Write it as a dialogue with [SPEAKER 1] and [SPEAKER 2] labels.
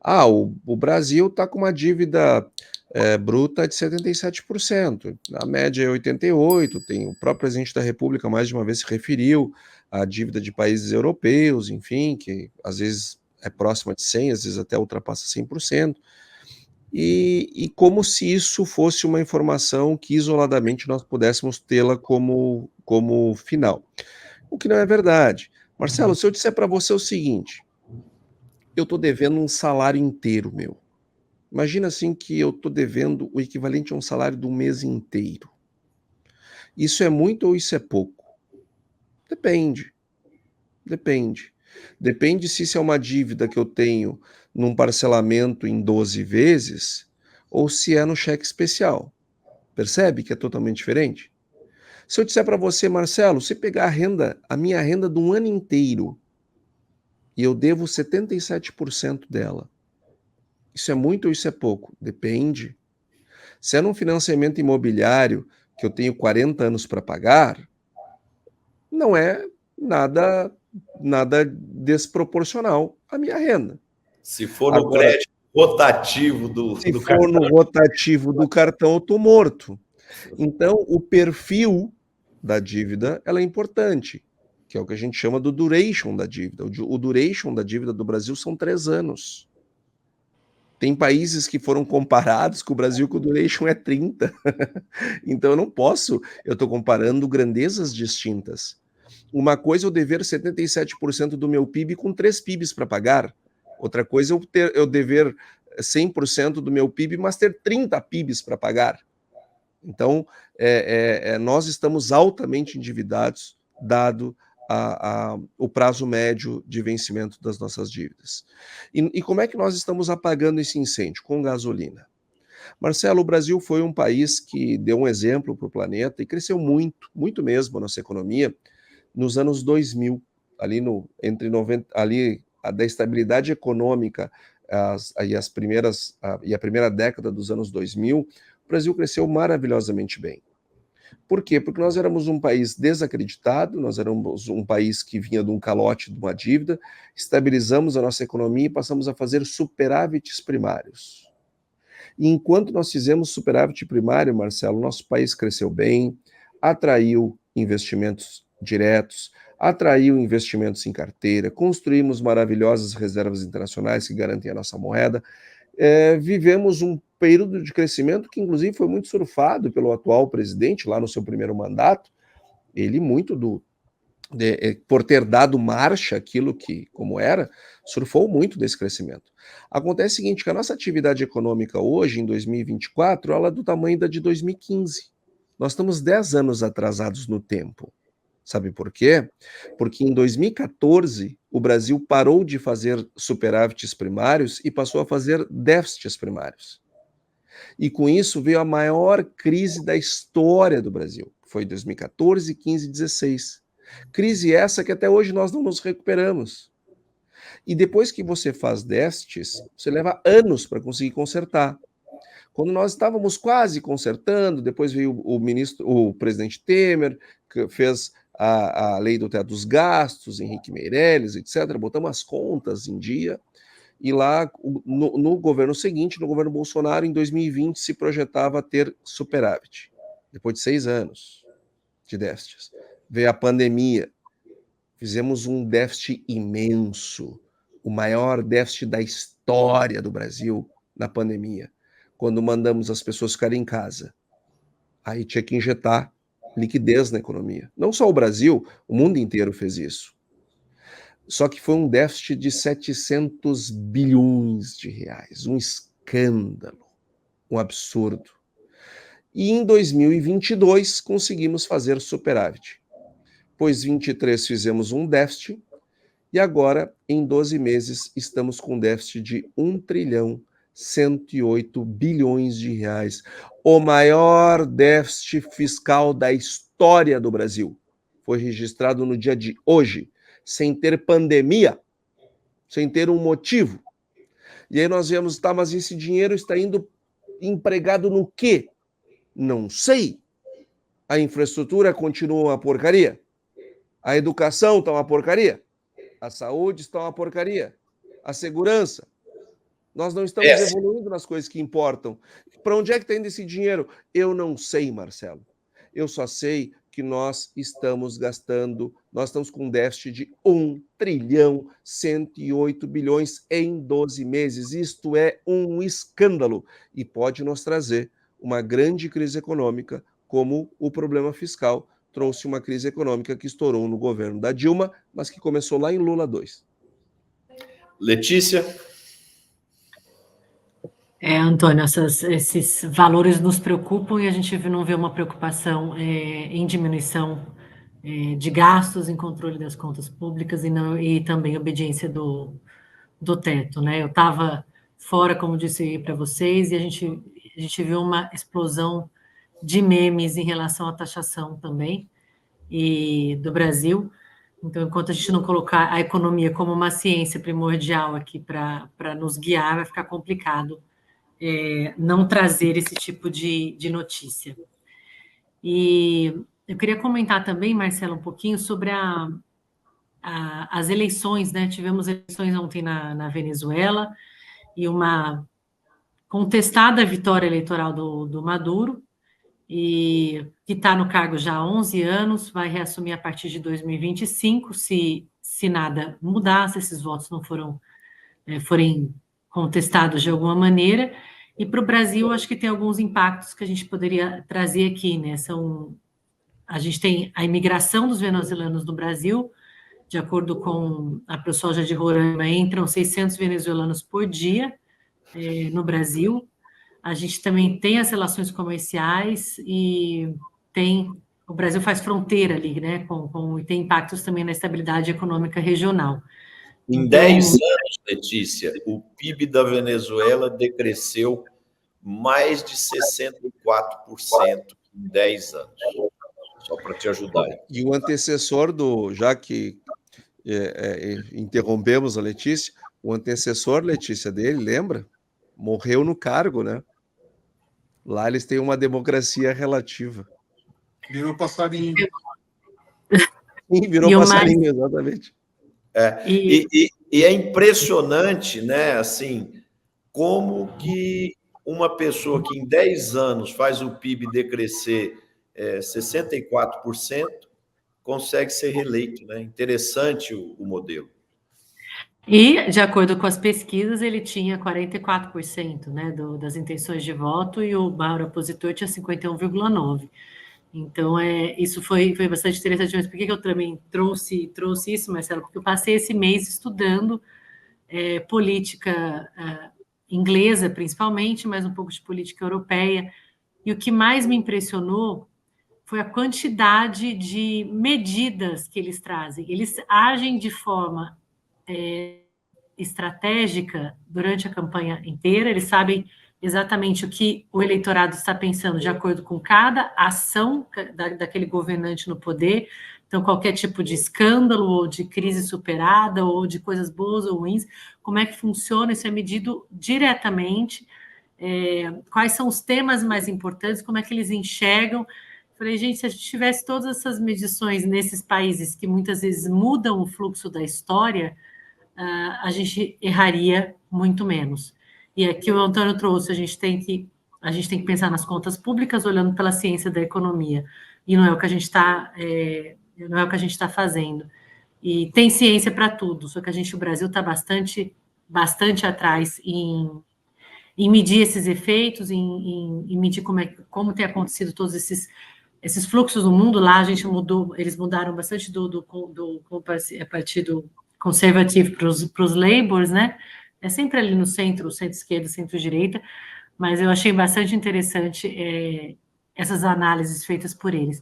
[SPEAKER 1] O Brasil está com uma dívida bruta de 77%, a média é 88%, tem o próprio presidente da República mais de uma vez se referiu à dívida de países europeus, enfim, que às vezes é próxima de 100%, às vezes até ultrapassa 100%, e como se isso fosse uma informação que isoladamente nós pudéssemos tê-la como final. O que não é verdade. Marcelo, se eu disser para você o seguinte, eu estou devendo um salário inteiro meu. Imagina assim que eu estou devendo o equivalente a um salário de um mês inteiro. Isso é muito ou isso é pouco? Depende, depende. Depende se isso é uma dívida que eu tenho num parcelamento em 12 vezes ou se é no cheque especial. Percebe que é totalmente diferente? Se eu disser para você, Marcelo, se pegar a minha renda de um ano inteiro e eu devo 77% dela, isso é muito ou isso é pouco? Depende. Se é num financiamento imobiliário que eu tenho 40 anos para pagar, não é nada desproporcional à minha renda.
[SPEAKER 2] Se for no
[SPEAKER 1] Agora,
[SPEAKER 2] crédito rotativo
[SPEAKER 1] se
[SPEAKER 2] do
[SPEAKER 1] for no
[SPEAKER 2] cartão.
[SPEAKER 1] rotativo do cartão, eu estou morto. Então, o perfil da dívida ela é importante, que é o que a gente chama do duration da dívida. O duration da dívida do Brasil são 3 anos. Tem países que foram comparados com o Brasil que o duration é 30. Então eu estou comparando grandezas distintas. Uma coisa é eu dever 77% do meu PIB com 3 PIBs para pagar. Outra coisa é eu dever 100% do meu PIB, mas ter 30 PIBs para pagar. Então, nós estamos altamente endividados, dado o prazo médio de vencimento das nossas dívidas. E como é que nós estamos apagando esse incêndio? Com gasolina. Marcelo, o Brasil foi um país que deu um exemplo para o planeta e cresceu muito, muito mesmo a nossa economia nos anos 2000, entre 90, da estabilidade econômica e a primeira década dos anos 2000, o Brasil cresceu maravilhosamente bem. Por quê? Porque nós éramos um país desacreditado, nós éramos um país que vinha de um calote, de uma dívida, estabilizamos a nossa economia e passamos a fazer superávites primários. E enquanto nós fizemos superávit primário, Marcelo, nosso país cresceu bem, atraiu investimentos diretos, atraiu investimentos em carteira, construímos maravilhosas reservas internacionais que garantem a nossa moeda, vivemos um período de crescimento que, inclusive, foi muito surfado pelo atual presidente, lá no seu primeiro mandato, ele por ter dado marcha aquilo que, como era, surfou muito desse crescimento. Acontece o seguinte, que a nossa atividade econômica hoje, em 2024, ela é do tamanho da de 2015. Nós estamos 10 anos atrasados no tempo. Sabe por quê? Porque em 2014, o Brasil parou de fazer superávites primários e passou a fazer déficits primários. E com isso veio a maior crise da história do Brasil, que foi 2014, 15 e 16. Crise essa que até hoje nós não nos recuperamos. E depois que você faz déficits, você leva anos para conseguir consertar. Quando nós estávamos quase consertando, depois veio o presidente Temer, que fez a lei do teto dos gastos, Henrique Meirelles, etc. Botamos as contas em dia. E lá, no governo seguinte, no governo Bolsonaro, em 2020, se projetava ter superávit. Depois de 6 anos de déficits. Veio a pandemia. Fizemos um déficit imenso. O maior déficit da história do Brasil na pandemia. Quando mandamos as pessoas ficarem em casa. Aí tinha que injetar liquidez na economia. Não só o Brasil, o mundo inteiro fez isso. Só que foi um déficit de 700 bilhões de reais, um escândalo, um absurdo. E em 2022 conseguimos fazer superávit. Pois 23 fizemos um déficit e agora, em 12 meses, estamos com déficit de 1 trilhão 108 bilhões de reais. O maior déficit fiscal da história do Brasil. Foi registrado no dia de hoje, sem ter pandemia, sem ter um motivo. E aí nós vemos, tá, mas esse dinheiro está indo empregado no quê? Não sei. A infraestrutura continua uma porcaria. A educação está uma porcaria. A saúde está uma porcaria. A segurança. Nós não estamos evoluindo nas coisas que importam. Para onde é que está indo esse dinheiro? Eu não sei, Marcelo. Eu só sei que nós estamos gastando, nós estamos com um déficit de 1 trilhão 108 bilhões em 12 meses. Isto é um escândalo e pode nos trazer uma grande crise econômica, como o problema fiscal trouxe uma crise econômica que estourou no governo da Dilma, mas que começou lá em Lula 2.
[SPEAKER 2] Letícia?
[SPEAKER 3] Antônio, esses valores nos preocupam e a gente não vê uma preocupação em diminuição de gastos, em controle das contas públicas e também obediência do teto, né? Eu estava fora, como disse para vocês, e a gente viu uma explosão de memes em relação à taxação também e do Brasil. Então, enquanto a gente não colocar a economia como uma ciência primordial aqui para nos guiar, vai ficar complicado não trazer esse tipo de notícia. E eu queria comentar também, Marcelo, um pouquinho sobre as eleições, né? Tivemos eleições ontem na Venezuela e uma contestada vitória eleitoral do Maduro, e que está no cargo já há 11 anos, vai reassumir a partir de 2025, se nada mudar, se esses votos não forem contestados de alguma maneira. E para o Brasil, acho que tem alguns impactos que a gente poderia trazer aqui, né? A gente tem a imigração dos venezuelanos no Brasil, de acordo com a ProSoja de Roraima, entram 600 venezuelanos por dia no Brasil. A gente também tem as relações comerciais e o Brasil faz fronteira ali, né? E tem impactos também na estabilidade econômica regional.
[SPEAKER 2] Em 10 anos, Letícia, o PIB da Venezuela decresceu mais de 64% em 10 anos. Só para te ajudar.
[SPEAKER 1] E o antecessor já que interrompemos a Letícia, o antecessor, Letícia, dele, lembra? Morreu no cargo, né? Lá eles têm uma democracia relativa.
[SPEAKER 4] Virou passarinho.
[SPEAKER 1] Sim, virou passarinho, exatamente.
[SPEAKER 2] E é impressionante, né? Assim, como que uma pessoa que em 10 anos faz o PIB decrescer 64%, consegue ser reeleito, né? Interessante o modelo.
[SPEAKER 3] E, de acordo com as pesquisas, ele tinha 44%, né, das intenções de voto, e o maior opositor tinha 51,9%. Então, isso foi bastante interessante. Mas por que eu também trouxe isso, Marcelo? Porque eu passei esse mês estudando política inglesa, principalmente, mas um pouco de política europeia. E o que mais me impressionou foi a quantidade de medidas que eles trazem. Eles agem de forma estratégica durante a campanha inteira, eles sabem exatamente o que o eleitorado está pensando de acordo com cada ação daquele governante no poder. Então, qualquer tipo de escândalo ou de crise superada ou de coisas boas ou ruins, como é que funciona? Isso é medido diretamente. Quais são os temas mais importantes, como é que eles enxergam. Falei, gente, se a gente tivesse todas essas medições nesses países que muitas vezes mudam o fluxo da história, a gente erraria muito menos. E aqui o Antônio trouxe, a gente tem que pensar nas contas públicas olhando pela ciência da economia, e não é o que a gente está fazendo. E tem ciência para tudo, só que o Brasil está bastante atrás em medir esses efeitos, em medir como tem acontecido todos esses fluxos no mundo. Lá a gente eles mudaram bastante do partido conservativo para os Labours, né? É sempre ali no centro-esquerda, centro-direita, mas eu achei bastante interessante essas análises feitas por eles.